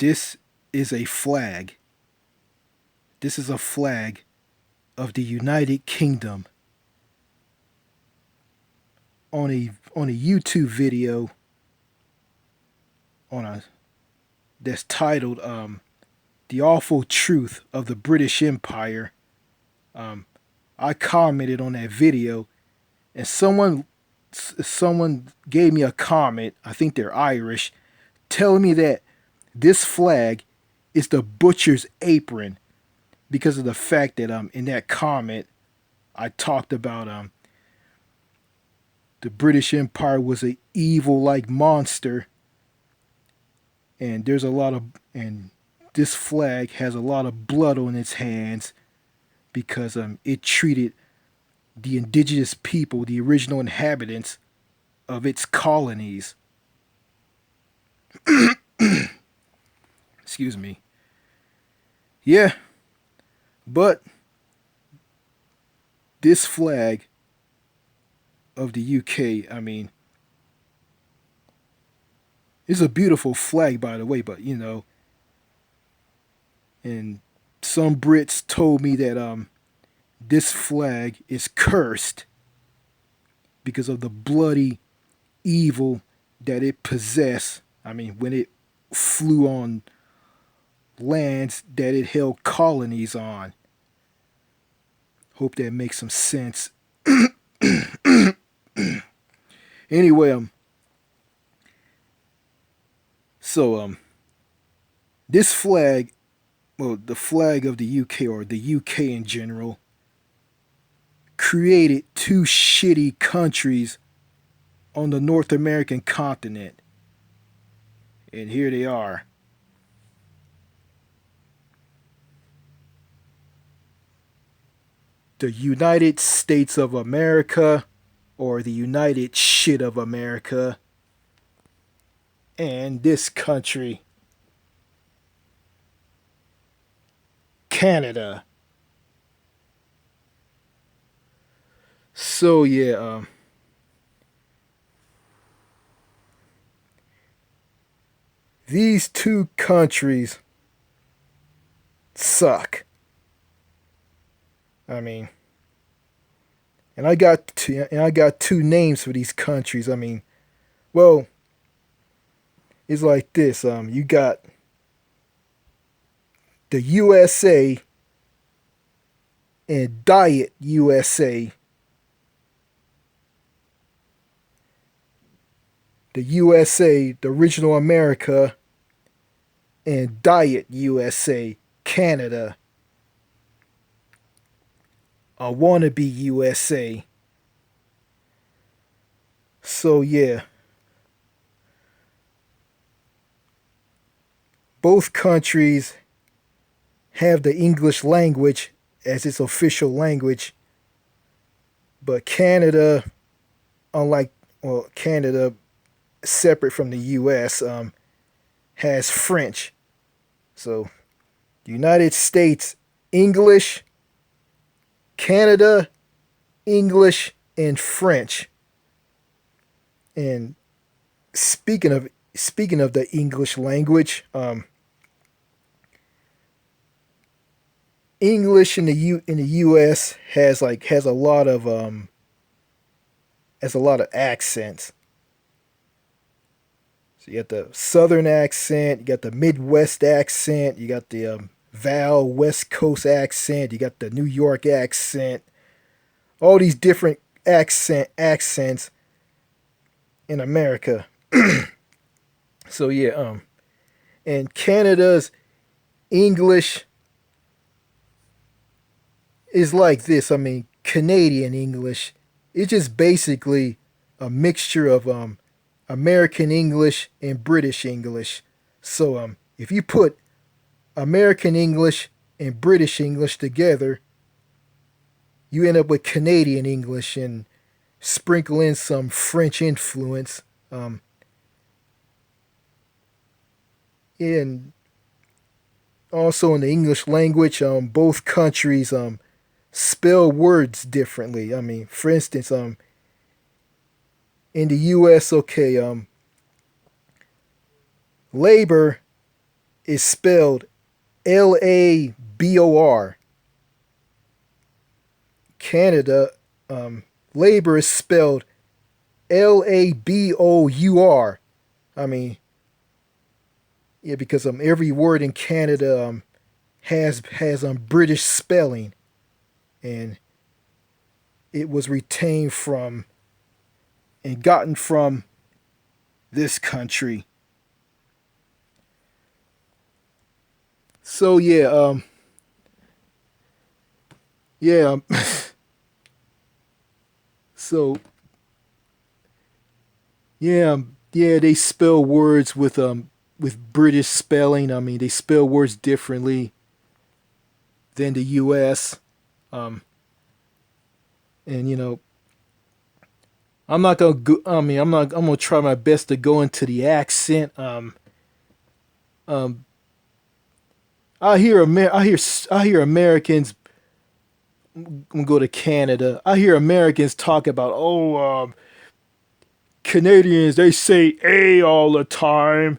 This is a flag. This is a flag of the United Kingdom on a YouTube video on a that's titled "The Awful Truth of the British Empire." Um, I commented on that video, and someone gave me a comment. I think they're Irish, telling me that this flag is the butcher's apron because of the fact that in that comment I talked about the British Empire was an evil like monster, and and this flag has a lot of blood on its hands because it treated the indigenous people, the original inhabitants of its colonies. Excuse me. Yeah, but this flag of the UK, I mean, it's a beautiful flag, by the way, but and some Brits told me that this flag is cursed because of the bloody evil that it possessed. I mean, when it flew on lands that it held colonies on. Hope that makes some sense. Anyway, so this flag, well, the flag of the UK or the UK in general, created two shitty countries on the North American continent. And here they are. The United States of America, or the United Shit of America, and this country, Canada. So yeah, these two countries suck. I mean, and I got two names for these countries. I mean, well, it's like this. You got the USA and Diet USA. The USA, the original America, and Diet USA, Canada. A wannabe USA. So yeah, both countries have the English language as its official language, but Canada, unlike Canada, separate from the U.S., has French. So, the United States English, Canada English, and French. And speaking of the English language, English in the U.S. has a lot of accents. So you got the Southern accent, you got the Midwest accent, you got the Val West Coast accent, you got the New York accent, all these different accents in America. So yeah, and Canada's English is like this. I mean, Canadian English. It's just basically a mixture of American English and British English. So if you put American English and British English together, you end up with Canadian English and sprinkle in some French influence. And also in the English language, both countries spell words differently. I mean, for instance, in the U.S., okay, labor is spelled Labor. Canada, labor is spelled Labour. I mean, yeah, because every word in Canada has British spelling, and it was retained from and gotten from this country. So yeah, yeah, so yeah, yeah, they spell words with British spelling. I mean, they spell words differently than the U.S. Um, and I'm not gonna go. I mean, I'm not. I'm gonna try my best to go into the accent. Um, I hear Americans. I'm gonna go to Canada. I hear Americans talk about, Canadians. They say "a" all the time.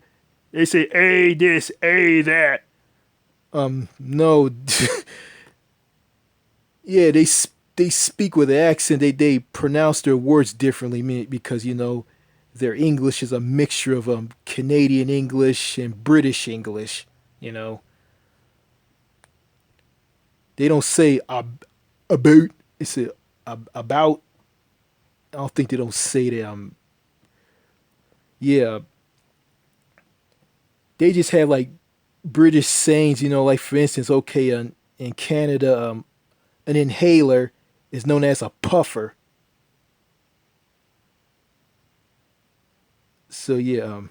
They say "a" this, "a" that. No, yeah, they speak with an accent. They pronounce their words differently because their English is a mixture of Canadian English and British English. You know, they don't say about. They say about. I don't think they don't say that. Yeah, they just have like British sayings. Like for instance, okay, in Canada, an inhaler is known as a puffer. So yeah,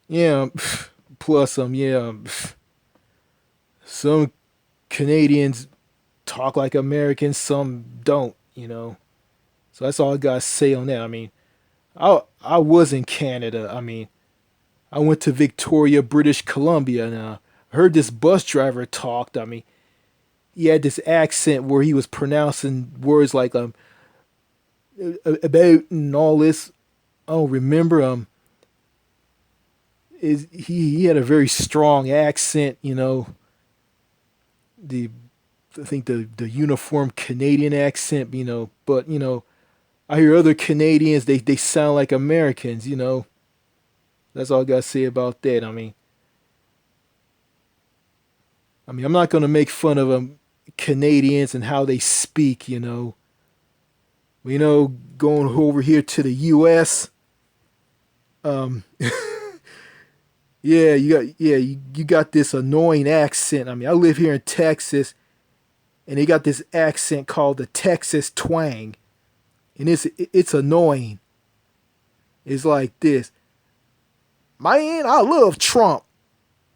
yeah. Plus, yeah, some Canadians talk like Americans, some don't. So that's all I gotta say on that. I mean, I was in Canada. I mean, I went to Victoria, British Columbia, and I heard this bus driver talked. I mean, he had this accent where he was pronouncing words like about and all this. I don't remember is he had a very strong accent. The I think the uniform Canadian accent. But I hear other Canadians, they sound like Americans. That's all I gotta say about that. I mean, I'm not gonna make fun of Canadians and how they speak. Going over here to the U.S. Um, yeah, you got this annoying accent. I mean, I live here in Texas, and they got this accent called the Texas twang, and it's annoying. It's like this, man. I love Trump.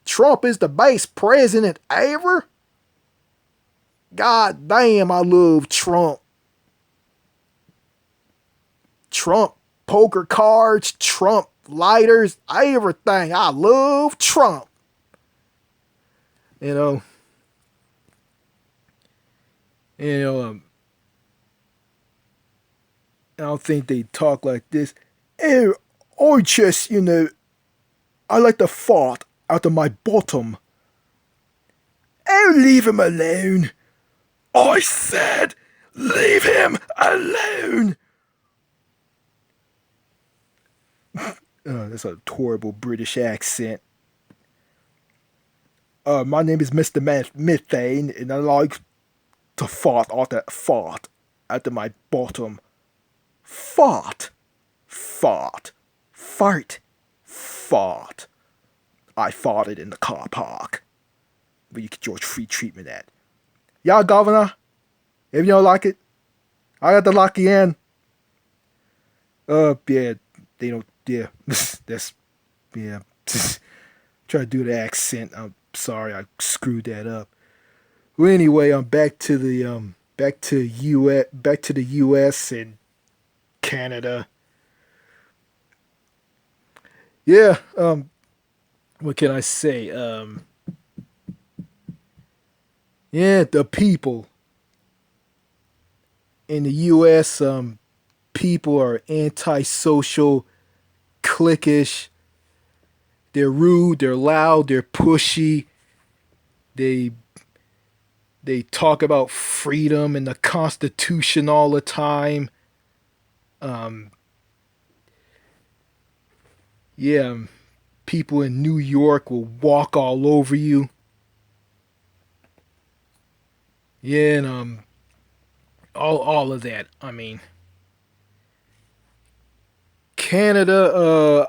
Trump is the best president ever. God damn, I love Trump. Trump poker cards, Trump lighters, everything. I love Trump. You know, you know. I don't think they talk like this. Oh, I just, I like to fart out of my bottom. Oh, leave him alone. I said, leave him alone. That's a horrible British accent. My name is Mr. Methane, and I like to fart out of my bottom. Fart, fart, fart, fart. I farted in the car park where you get your free treatment at. Yeah, Governor, if you don't like it, I got to lock you in. Yeah, they don't. Yeah, that's yeah. Try to do the accent. I'm sorry, I screwed that up. Well, anyway, I'm back to the U.S. and Canada. Yeah. What can I say? Yeah, the people in the U.S. People are antisocial, cliquish. They're rude, they're loud, they're pushy. They they talk about freedom and the Constitution all the time. Um, yeah, people in New York will walk all over you. Yeah, and all of that. I mean, Canada.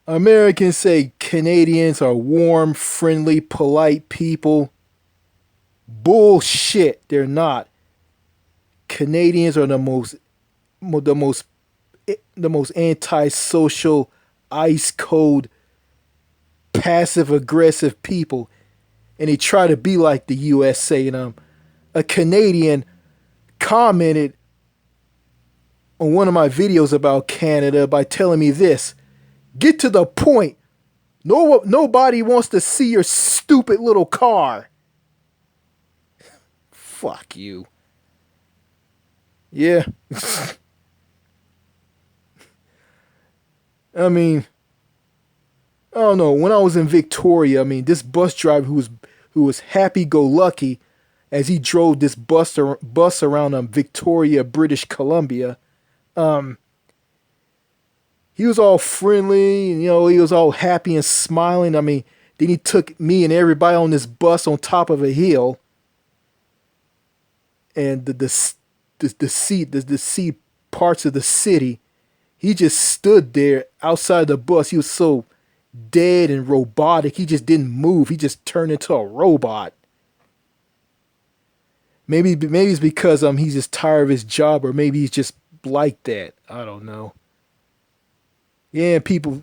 Americans say Canadians are warm, friendly, polite people. Bullshit. They're not. Canadians are the most the most antisocial, ice cold, passive aggressive people, and they try to be like the USA. And a Canadian commented on one of my videos about Canada by telling me this: "Get to the point. Nobody wants to see your stupid little car." Fuck you. Yeah. I mean, I don't know. When I was in Victoria, I mean, this bus driver who was happy go lucky as he drove this bus around Victoria, British Columbia. Um, he was all friendly, you know, he was all happy and smiling. I mean, then he took me and everybody on this bus on top of a hill, and the seat parts of the city. He just stood there outside the bus. He was so dead and robotic. He just didn't move. He just turned into a robot. Maybe it's because he's just tired of his job, or maybe he's just like that. I don't know. People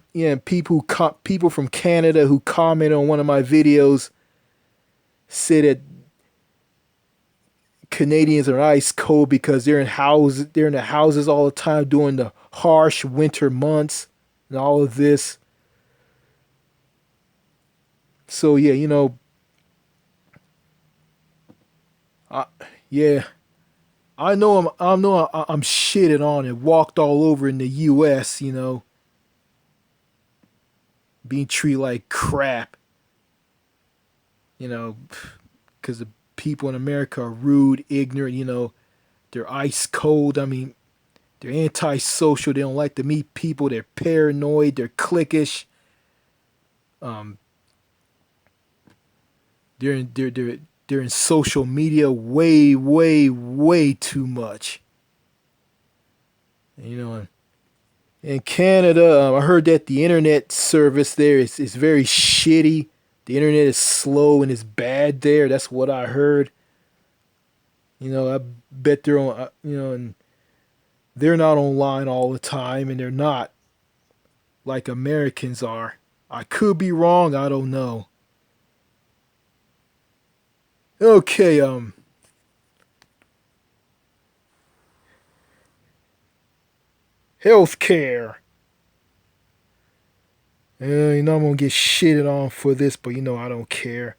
from Canada who comment on one of my videos say that Canadians are ice cold because they're in the houses all the time during the harsh winter months and all of this. So yeah, I, yeah, I'm shitted on and walked all over in the U.S. Being treated like crap. Because the people in America are rude, ignorant. They're ice cold. I mean, they're antisocial. They don't like to meet people. They're paranoid. They're cliquish. Um, they're in social media way, way, way too much. In Canada, I heard that the internet service there is very shitty. The internet is slow and it's bad there. That's what I heard. I bet they're on. And they're not online all the time, and they're not like Americans are. I could be wrong. I don't know. Okay. Healthcare. I'm gonna get shitted on for this, but I don't care.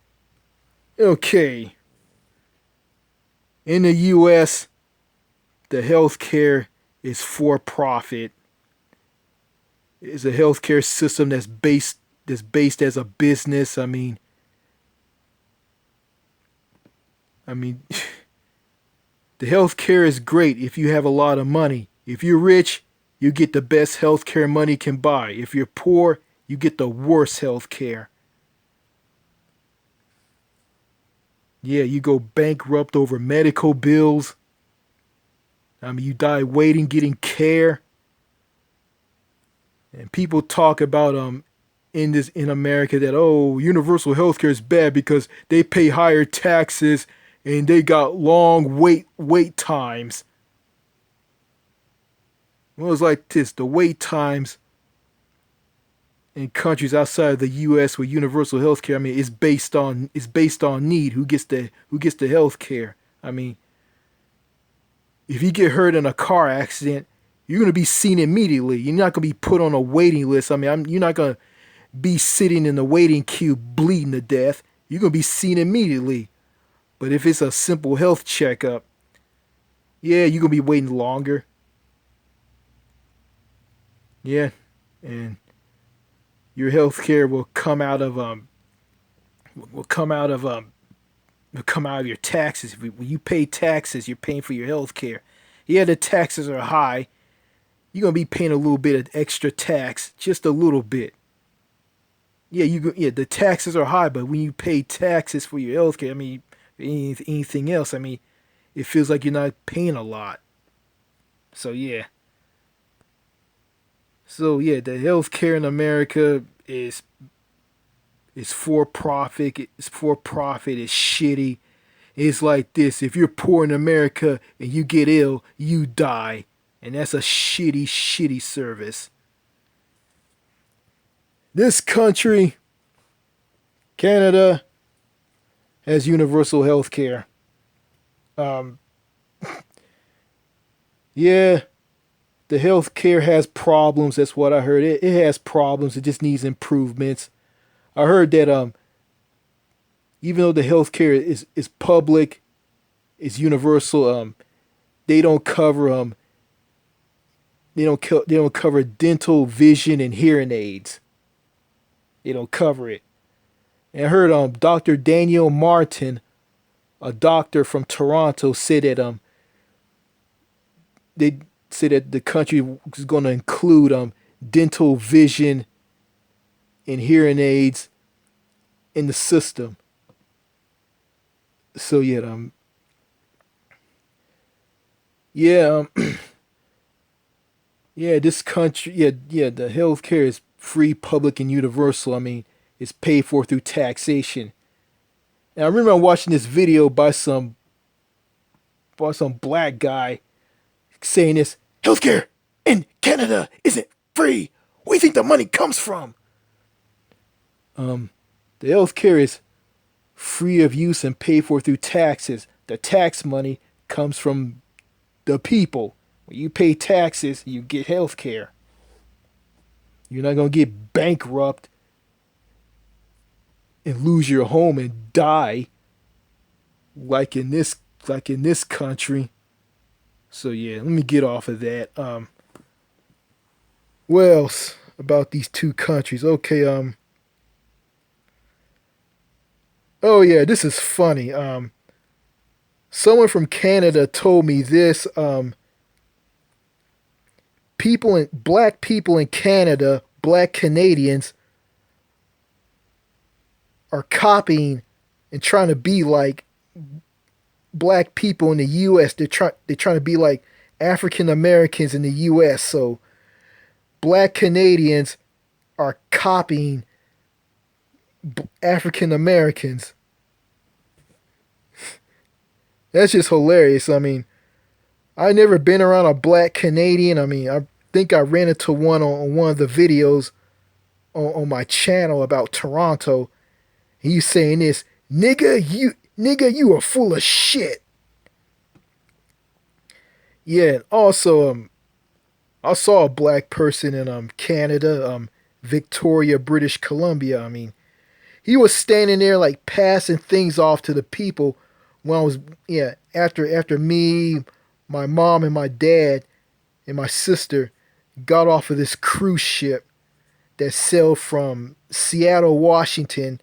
Okay. In the U.S., the healthcare is for profit. It's a healthcare system that's based as a business. I mean, the healthcare is great if you have a lot of money. If you're rich, you get the best healthcare money can buy. If you're poor, you get the worst healthcare. Yeah, you go bankrupt over medical bills. You die waiting, getting care. And people talk about in America that, oh, universal healthcare is bad because they pay higher taxes and they got long wait times. Well, it's like this: the wait times in countries outside of the U.S. with universal healthcare, is based on need. Who gets the healthcare? I mean, if you get hurt in a car accident, you're gonna be seen immediately. You're not gonna be put on a waiting list. You're not gonna be sitting in the waiting queue bleeding to death. You're gonna be seen immediately. But if it's a simple health checkup, yeah, you're gonna be waiting longer. Yeah. and your health care will come out of will come out of will come out of your taxes. When you pay taxes, you're paying for your health care. Yeah, the taxes are high. You're gonna be paying a little bit of extra tax, just a little bit. Yeah, the taxes are high, but when you pay taxes for your health care, I mean, anything else, I mean, it feels like you're not paying a lot. So yeah. So yeah, the healthcare in America is for profit. It's for profit. It's shitty. It's like this: if you're poor in America and you get ill, you die, and that's a shitty, shitty service. This country, Canada, has universal health care. Um, yeah, the health care has problems. That's what I heard. It has problems. It just needs improvements. I heard that even though the healthcare is public, is universal, they don't cover they don't cover dental, vision, and hearing aids. They don't cover it. And I heard Dr. Daniel Martin, a doctor from Toronto, said that they said that the country was going to include dental, vision, and hearing aids in the system. So yeah, yeah, this country, the healthcare is free, public, and universal. I mean, it's paid for through taxation. And I remember watching this video by some black guy saying this: healthcare in Canada isn't free. Where do you think the money comes from? Um, the healthcare is free of use and paid for through taxes. The tax money comes from the people. When you pay taxes, you get health care. You're not gonna get bankrupt and lose your home and die like in this country. So yeah, let me get off of that. What else about these two countries? Okay, oh yeah, this is funny. Someone from Canada told me this. Black people in Canada, black Canadians, are copying and trying to be like black people in the U.S. They're trying to be like African Americans in the U.S. So black Canadians are copying African Americans. That's just hilarious. I mean, I never been around a black Canadian. I mean, I think I ran into one on one of the videos on my channel about Toronto. He's saying this: nigga, you are full of shit. Yeah, and also I saw a black person in Canada, Victoria, British Columbia. I mean, he was standing there like passing things off to the people when I was, yeah, after me, my mom and my dad and my sister got off of this cruise ship that sailed from Seattle, Washington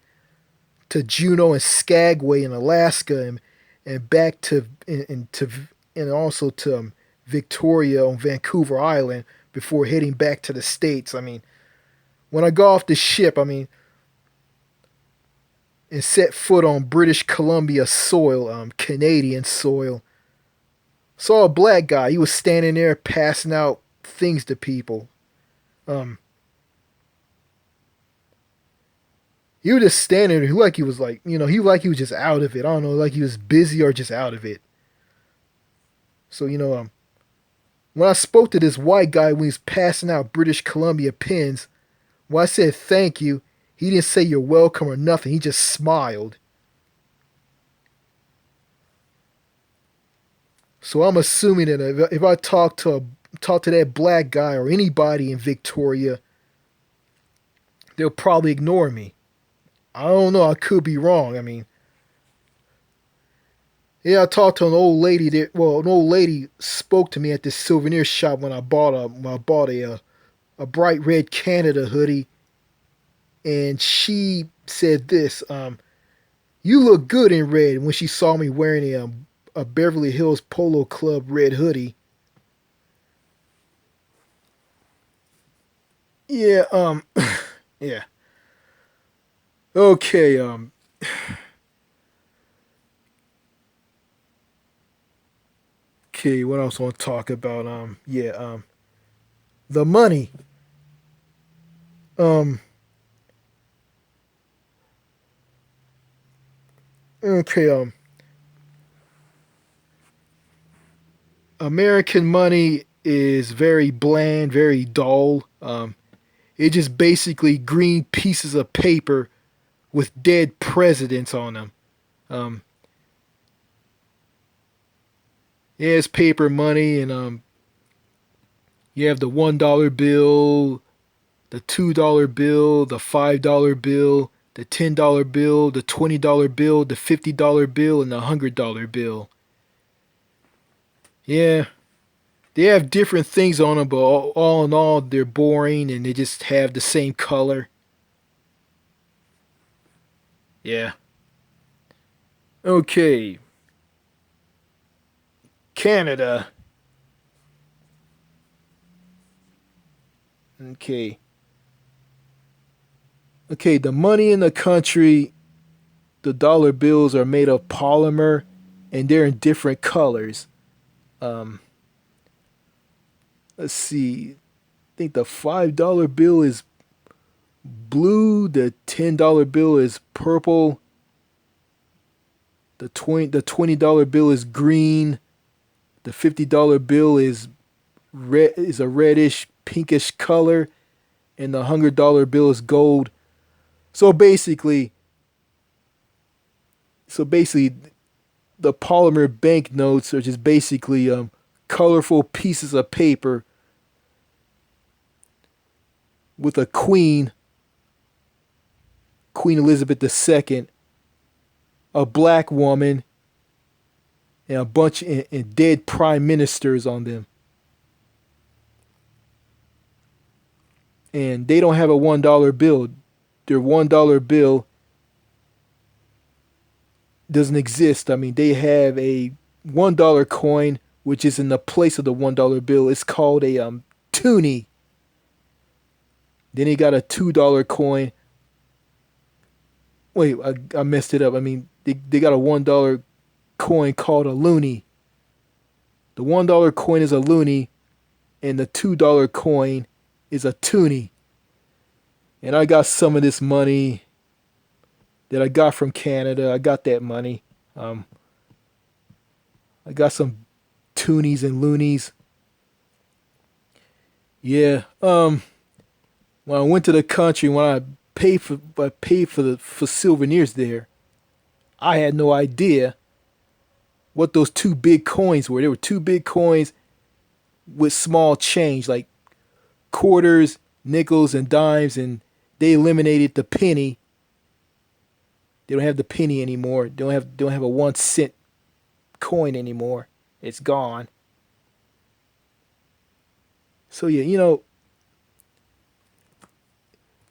to Juneau and Skagway in Alaska, and back and also to Victoria on Vancouver Island before heading back to the States. I mean, when I got off the ship, I mean, and set foot on British Columbia soil, Canadian soil, saw a black guy. He was standing there passing out things to people. Um, he was just standing there, like he was like, he was just out of it. I don't know, like he was busy or just out of it. So when I spoke to this white guy when he was passing out British Columbia pins, when I said thank you, he didn't say you're welcome or nothing. He just smiled. So I'm assuming that if I talk to that black guy or anybody in Victoria, they'll probably ignore me. I don't know. I could be wrong. I mean, yeah, I talked to an old lady there. Well, an old lady spoke to me at this souvenir shop when I bought a a bright red Canada hoodie, and she said this, "You look good in red." When she saw me wearing a Beverly Hills Polo Club red hoodie. Yeah, yeah. Okay, okay, what else I want to talk about? Yeah, the money. Um, okay, American money is very bland, very dull. It's just basically green pieces of paper with dead presidents on them. Um, yeah, it's paper money, and you have the $1 bill, the $2 bill, the $5 bill, the $10 bill, the $20 bill, the $50 bill, and the $100 bill. Yeah, they have different things on them, but all in all, they're boring and they just have the same color. Yeah. Okay, Canada. Okay. Okay, the money in the country, the dollar bills are made of polymer and they're in different colors. Um, let's see. I think the $5 bill is blue, the $10 bill is purple, the $20 bill is green, the $50 bill is red, is a reddish pinkish color, and the $100 bill is gold. So basically, so basically the polymer banknotes are just basically colorful pieces of paper with a queen, Queen Elizabeth II, a black woman, and a bunch and dead prime ministers on them. And they don't have a $1 bill. Their $1 bill doesn't exist. I mean, they have a $1 coin which is in the place of the $1 bill. It's called a toonie. Then he got a $2 coin. Wait, I messed it up. I mean, they got a $1 coin called a loonie. The $1 coin is a loonie, and the $2 coin is a toonie. And I got some of this money that I got from Canada. I got that money. Um, I got some toonies and loonies. Yeah. When I went to the country, when I paid for the for souvenirs there, I had no idea what those two big coins were. There were two big coins with small change, like quarters, nickels, and dimes, and they eliminated the penny. They don't have the penny anymore. They don't have a 1 cent coin anymore. It's gone. So yeah,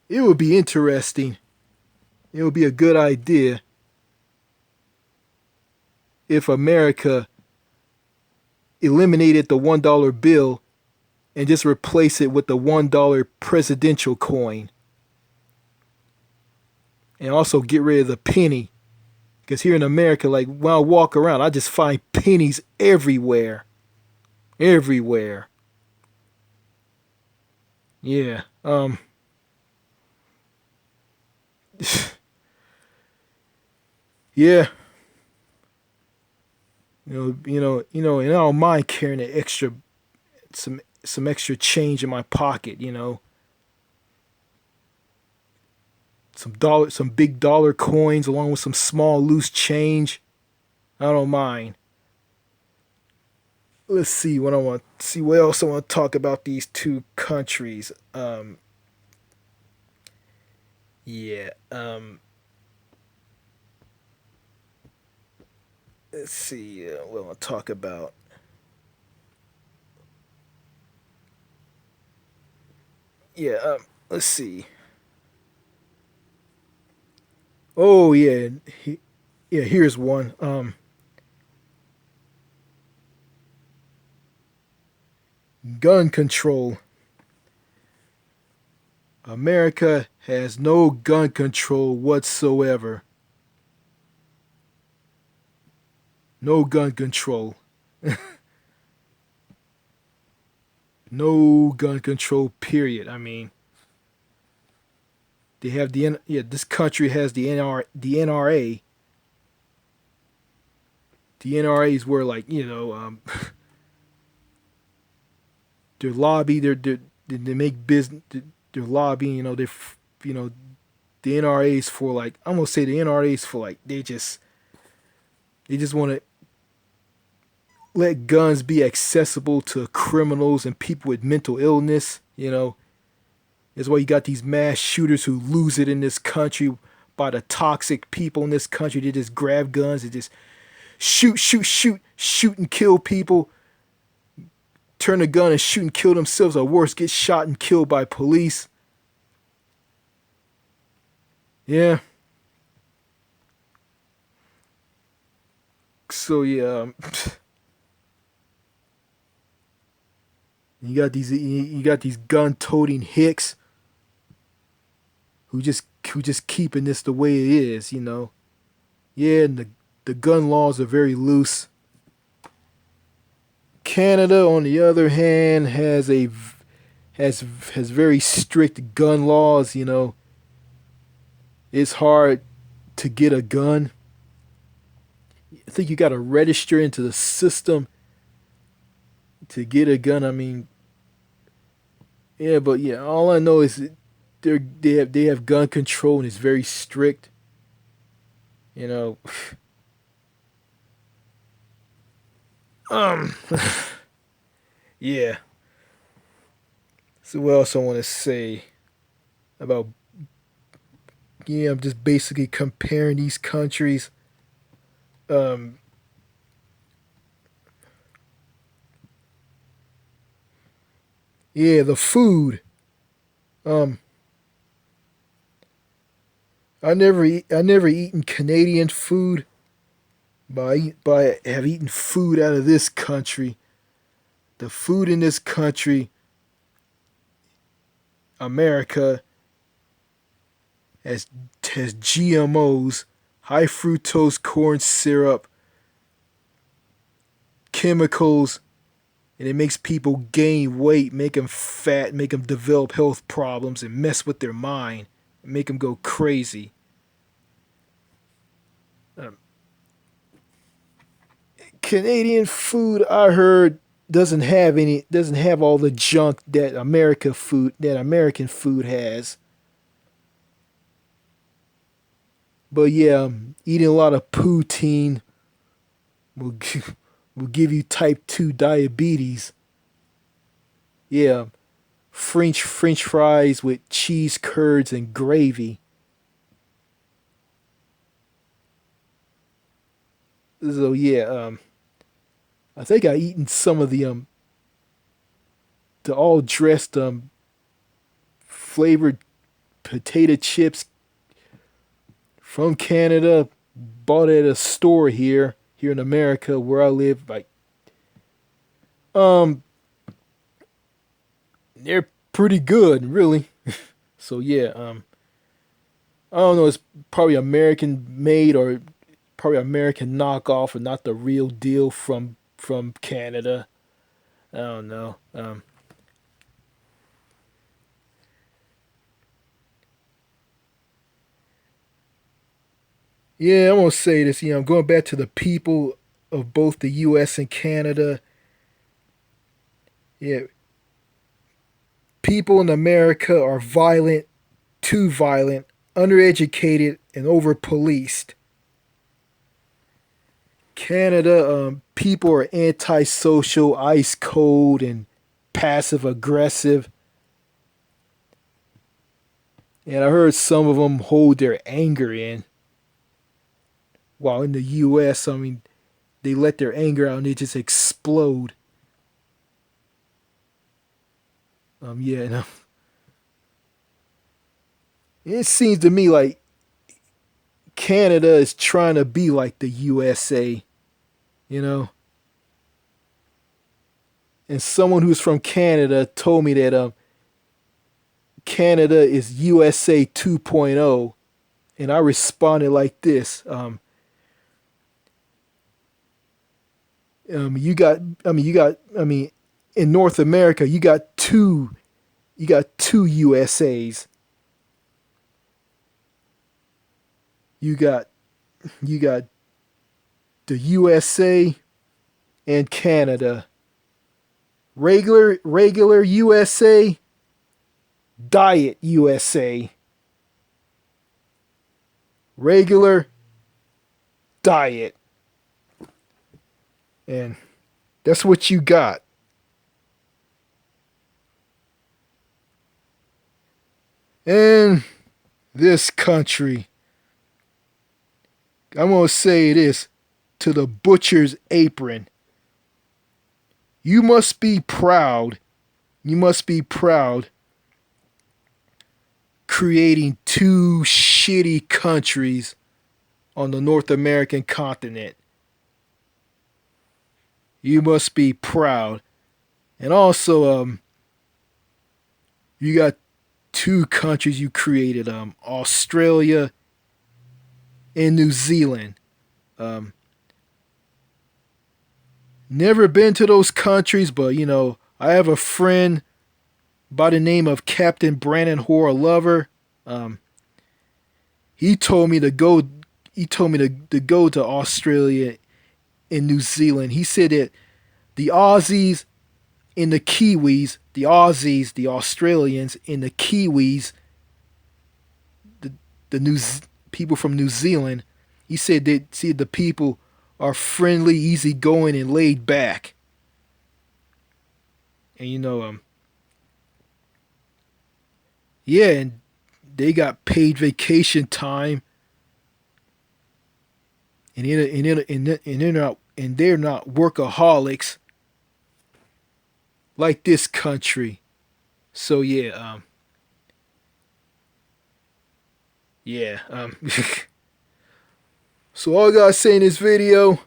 it would be interesting. It would be a good idea if America eliminated the $1 bill and just replace it with the $1 presidential coin. And also get rid of the penny. Because here in America, like when I walk around, I just find pennies everywhere. Everywhere. Yeah. Yeah. And I don't mind carrying some extra change in my pocket, some big dollar coins along with some small loose change. I don't mind. Let's see what I want. See what else I want to talk about these two countries. Yeah. Let's see what I want to talk about. Yeah, let's see. Oh yeah, yeah. Here's one. Gun control. America has no gun control whatsoever. No gun control. No gun control. Period. I mean, they have yeah. This country has the NRA. The NRA is where like their lobby. They make business. They're lobbying. You know the NRA is for like I'm gonna say the NRA is for like they just want to let guns be accessible to criminals and people with mental illness. That's why you got these mass shooters who lose it in this country by the toxic people in this country. They just grab guns and just shoot and kill people. Turn a gun and shoot and kill themselves, or worse, get shot and killed by police. Yeah. So yeah, you got these gun-toting hicks who just keeping this the way it is. Yeah, and the gun laws are very loose. Canada, on the other hand, has very strict gun laws. It's hard to get a gun. I think you got to register into the system to get a gun. I mean, yeah, but yeah, all I know is they have gun control and it's very strict. You know, um, yeah. So what else I want to say about? Yeah, I'm just basically comparing these countries. Um, yeah, the food. Um, I never eaten Canadian food, but I have eaten food out of this country. The food in this country, America, has has GMOs, high fructose corn syrup, chemicals, and it makes people gain weight, make them fat, make them develop health problems, and mess with their mind, make them go crazy. Um, Canadian food, I heard, doesn't have all the junk that American food has. But yeah, eating a lot of poutine will will give you type 2 diabetes. Yeah, French fries with cheese curds and gravy. So yeah, I think I eaten some of the all dressed flavored potato chips from Canada, bought at a store here in America where I live. Like um, they're pretty good, really. So yeah, I don't know. It's probably American made or probably American knockoff, or not the real deal from Canada. I don't know. Yeah, I'm gonna say this. Going back to the people of both the U.S. and Canada. Yeah, people in America are violent, too violent, undereducated, and over policed. Canada, people are antisocial, ice cold, and passive aggressive. And I heard some of them hold their anger in. While in the U.S., I mean, they let their anger out and they just explode. Yeah, no. It seems to me like Canada is trying to be like the USA, you know. And someone who's from Canada told me that Canada is USA 2.0, and I responded like this: you got, I mean, in North America, you got two USAs. You got, you got the USA and Canada. Regular USA, diet USA. Regular diet. And that's what you got. And this country, I'm going to say this to the butcher's apron. You must be proud. You must be proud creating two shitty countries on the North American continent. You must be proud. And also, you got two countries you created, Australia and New Zealand. Um, Never been to those countries, but I have a friend by the name of Captain Brandon Horror Lover. Um, he told me to go. He told me to go to Australia and New Zealand. He said that the Aussies and the Kiwis, the Aussies, the Australians, and the Kiwis, the the New people from New Zealand. He said that see the people are friendly, easygoing, and laid back. And yeah, and they got paid vacation time, and they're not workaholics like this country. So yeah, yeah. So all I gotta say in this video,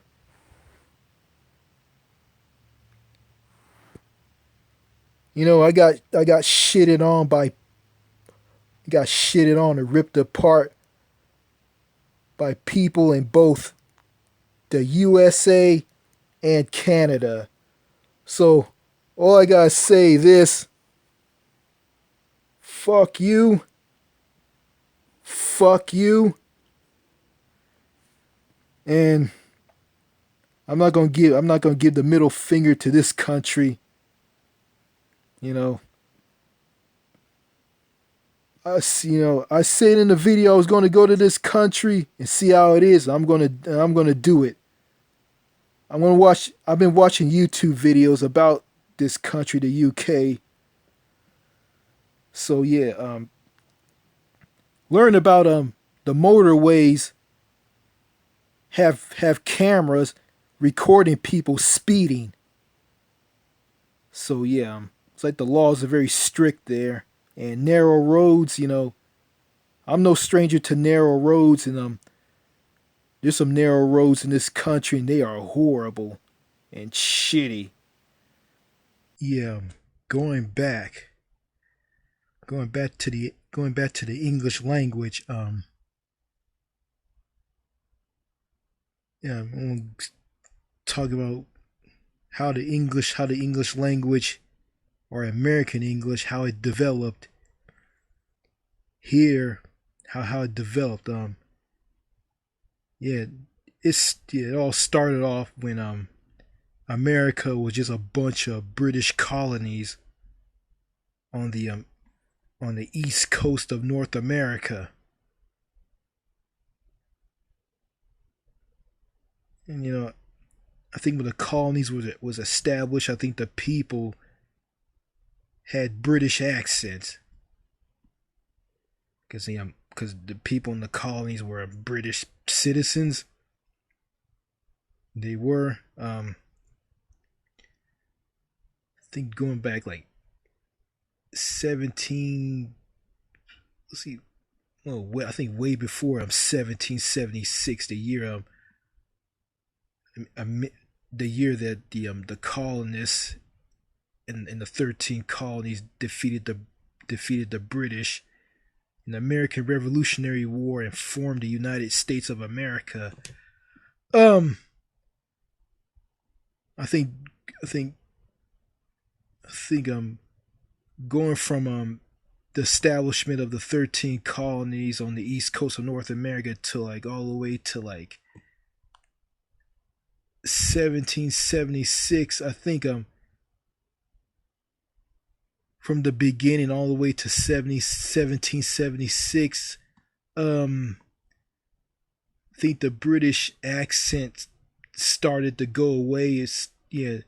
I got shitted on by got shitted on and ripped apart by people in both the USA and Canada. So all I gotta say this: fuck you, fuck you, and I'm not gonna give the middle finger to this country. You know, I said in the video I was gonna go to this country and see how it is. I'm gonna do it. I've been watching YouTube videos about this country, the UK. So yeah, learn about the motorways have cameras recording people speeding. So yeah, it's like the laws are very strict there, and narrow roads. I'm no stranger to narrow roads, and there's some narrow roads in this country, and they are horrible and shitty. Yeah, going back, going back to the English language. Yeah, I'm gonna talk about how the English language or American English, how it developed here, how it developed. Yeah, it all started off when America was just a bunch of British colonies on the east coast of North America. And I think when the colonies was established, I think the people had British accents because the people in the colonies were British citizens. They were I think going back like 17, let's see, I think way before 1776, um, the year that the colonists in the 13 colonies defeated the British in the American Revolutionary War and formed the United States of America. Um, I think I think I think going from the establishment of the 13 colonies on the east coast of North America to like all the way to like 1776. I think from the beginning all the way to 1776. I think the British accent started to go away. It's yeah,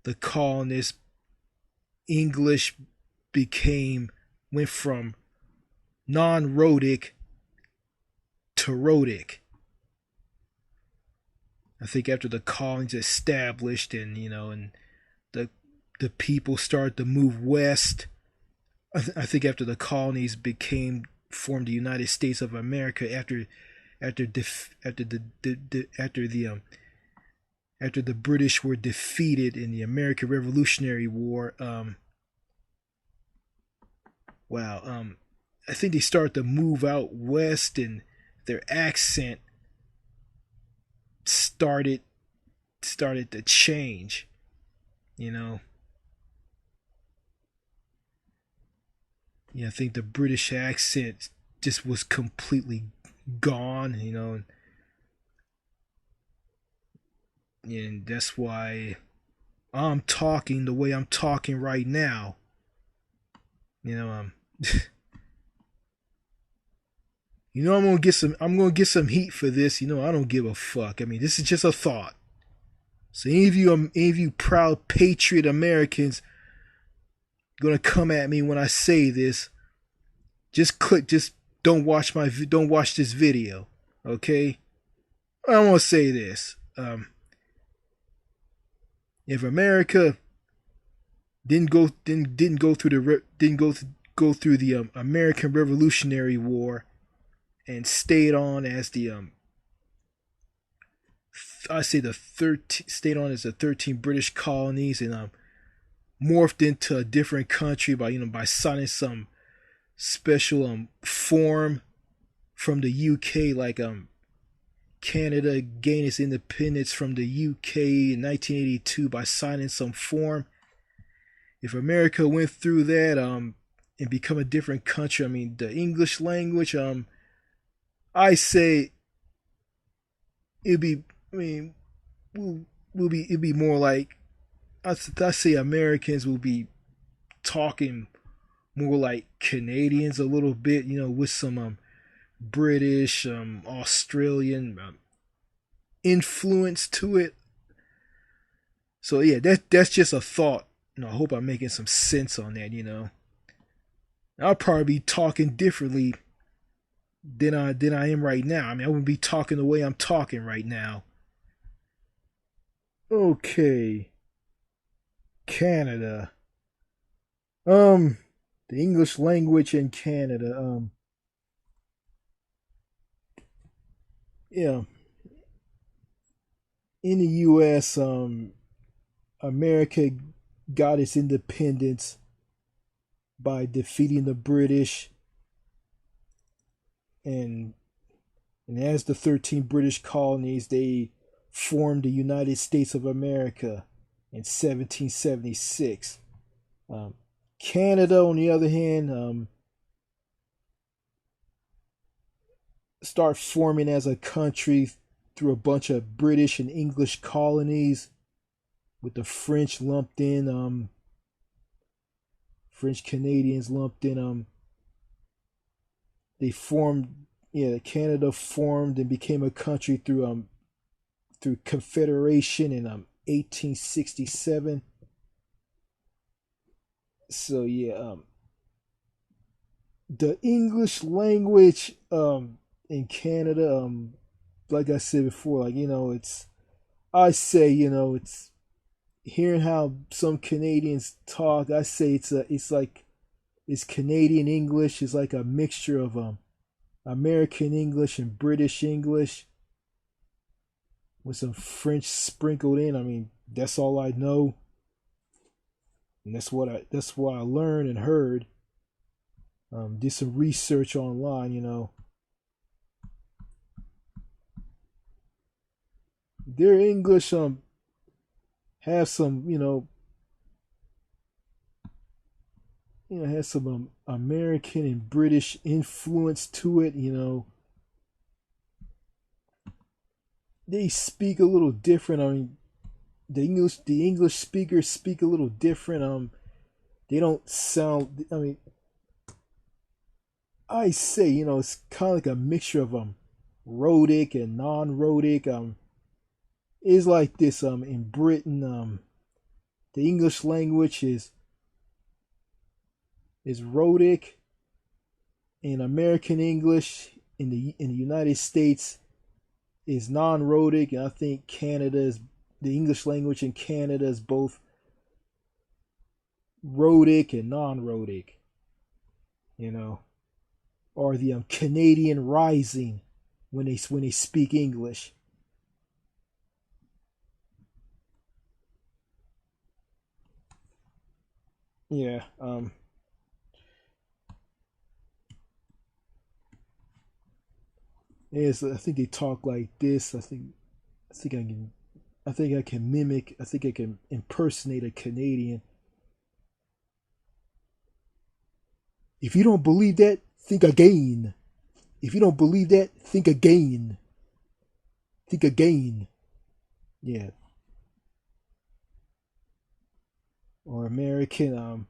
the colonists English became went from non-rhotic to rhotic. I think after the colonies established and the the people started to move west. I think after the colonies became formed the United States of America after after the British were defeated in the American Revolutionary War. Wow. I think they started to move out west, and their accent started started to change. You know, I think the British accent just was completely gone. And that's why I'm talking the way I'm talking right now. You know, I'm gonna get some heat for this. I don't give a fuck. I mean, this is just a thought. So any of you proud patriot Americans gonna come at me when I say this, just don't watch this video, okay? I want to say this. If America didn't go through go through the American Revolutionary War and stayed on as the I say the 13 stayed on as the 13 British colonies and morphed into a different country by signing some special form from the UK, like Canada gained its independence from the UK in 1982 by signing some form. If America went through that and become a different country, I mean the English language, I say it'd be I mean it'd be more like I say Americans will be talking more like Canadians a little bit, with some British, Australian influence to it. So yeah, that's just a thought. I hope I'm making some sense on that. I'll probably be talking differently than I am right now. I mean, I wouldn't be talking the way I'm talking right now. Okay, Canada. The English language in Canada. Yeah, in the U.S., America got its independence by defeating the British, and as the 13 British colonies, they formed the United States of America in 1776. Canada, on the other hand, start forming as a country through a bunch of British and English colonies, with the French lumped in, French Canadians lumped in. They formed, Canada formed and became a country through Confederation in 1867. So yeah, the English language in Canada, like I said before, it's I say it's hearing how some Canadians talk. I say it's Canadian English. It's like a mixture of American English and British English with some French sprinkled in. I mean, that's all I know, and that's what I learned and heard. Did some research online, Their English have some, has some American and British influence to it. They speak a little different. I mean, the English speakers speak a little different. They don't sound. I mean, I say, it's kind of like a mixture of rhotic and non-rhotic. It's like this. In Britain, the English language is rhotic. In American English, in the United States, is non-rhotic, and I think the English language in Canada is both rhotic and non-rhotic, or the Canadian Rising when they speak English. Yeah, yes, I think they talk like this. I think I can, I think I can mimic. I think I can impersonate a Canadian. If you don't believe that, think again. If you don't believe that, think again. Think again. Yeah. Or American.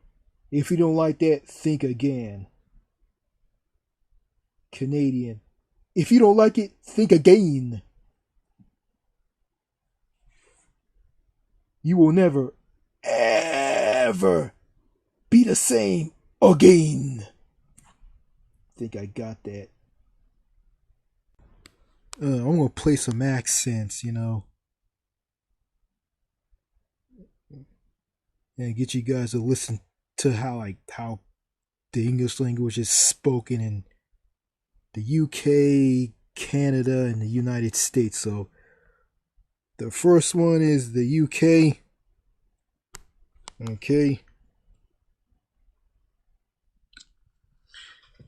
If you don't like that, think again. Canadian. If you don't like it, think again. You will never, ever be the same again. Think I got that. I'm gonna play some accents, and get you guys to listen to how the English language is spoken in the UK, Canada, and the United States. So the first one is the UK. Okay.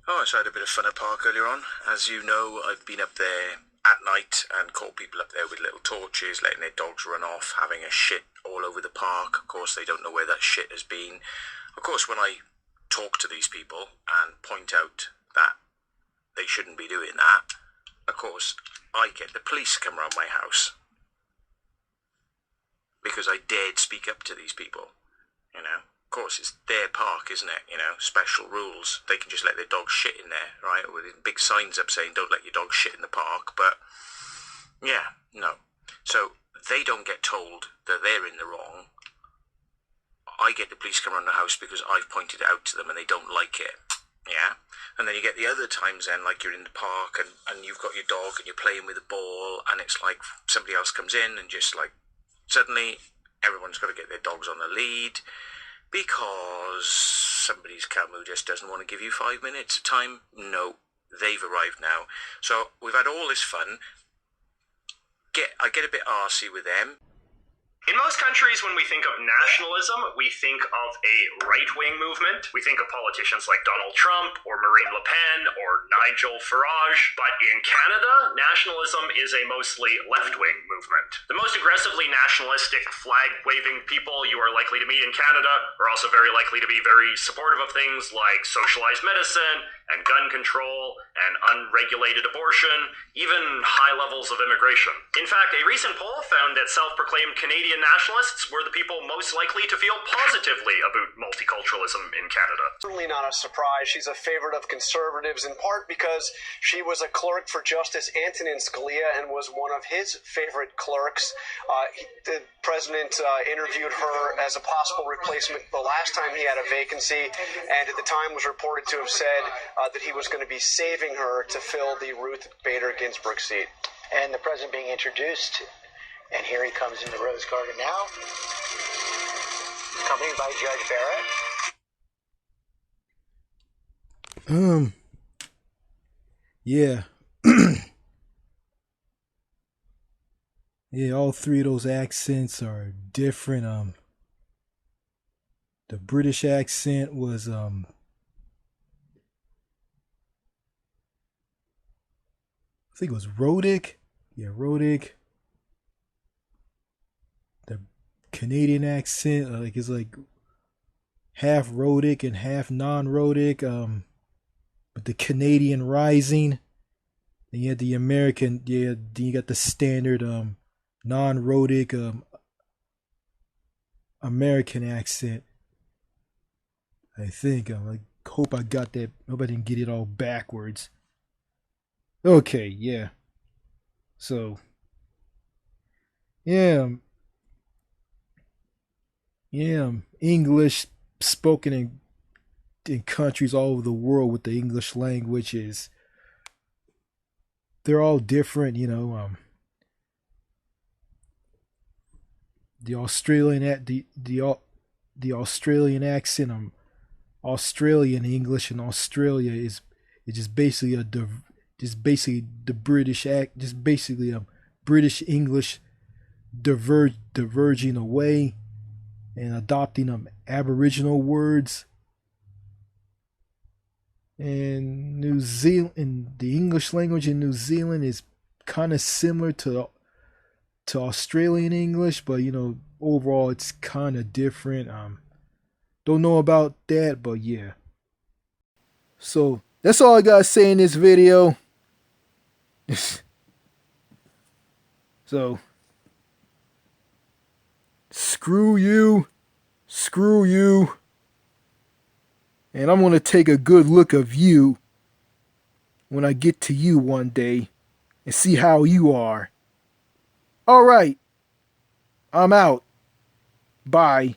Oh, so I had a bit of fun at park earlier on. As you know, I've been up there at night and caught people up there with little torches, letting their dogs run off, having a shit all over the park. Of course, they don't know where that shit has been. Of course, when I talk to these people and point out that they shouldn't be doing that, of course, I get the police come round my house. Because I dared speak up to these people, Of course, it's their park, isn't it? Special rules. They can just let their dog shit in there, right? With big signs up saying, don't let your dog shit in the park. But, yeah, no. So, they don't get told that they're in the wrong. I get the police come around the house because I've pointed it out to them and they don't like it. Yeah? And then you get the other times then, like you're in the park and you've got your dog and you're playing with a ball and it's like somebody else comes in and just like, suddenly everyone's got to get their dogs on the lead because somebody's Camus just doesn't want to give you 5 minutes of time. No, they've arrived now. So we've had all this fun. I get a bit arsey with them. In most countries, when we think of nationalism, we think of a right-wing movement. We think of politicians like Donald Trump or Marine Le Pen or Nigel Farage. But in Canada, nationalism is a mostly left-wing movement. The most aggressively nationalistic, flag-waving people you are likely to meet in Canada are also very likely to be very supportive of things like socialized medicine and gun control and unregulated abortion, even high levels of immigration. In fact, a recent poll found that self-proclaimed Canadian nationalists were the people most likely to feel positively about multiculturalism in Canada. Certainly not a surprise. She's a favorite of conservatives, in part because she was a clerk for Justice Antonin Scalia and was one of his favorite clerks. The president interviewed her as a possible replacement the last time he had a vacancy, and at the time was reported to have said that he was going to be saving her to fill the Ruth Bader Ginsburg seat. And the president being introduced, and here he comes in the Rose Garden now, accompanied by Judge Barrett. Yeah. Yeah, all three of those accents are different. The British accent was I think it was Rhotic. Yeah, Rhotic. The Canadian accent like is like half Rhotic and half non-Rhotic. With the Canadian rising, then you had the American. Yeah, then you got the standard non-Rhotic American accent. I think I hope I got that. Hope I didn't get it all backwards. Okay, yeah. So yeah, yeah, English spoken in countries all over the world with the English language is they're all different, you know. The Australian at the Australian accent, Australian English in Australia is just basically just basically the British act, just basically a British English diverging away and adopting Aboriginal words. And New Zealand, and the English language in New Zealand is kind of similar to Australian English, but you know, overall it's kind of different. Don't know about that, but yeah. So that's all I gotta say in this video. So screw you, screw you, and I'm gonna take a good look of you when I get to you one day and see how you are. All right, I'm out. Bye.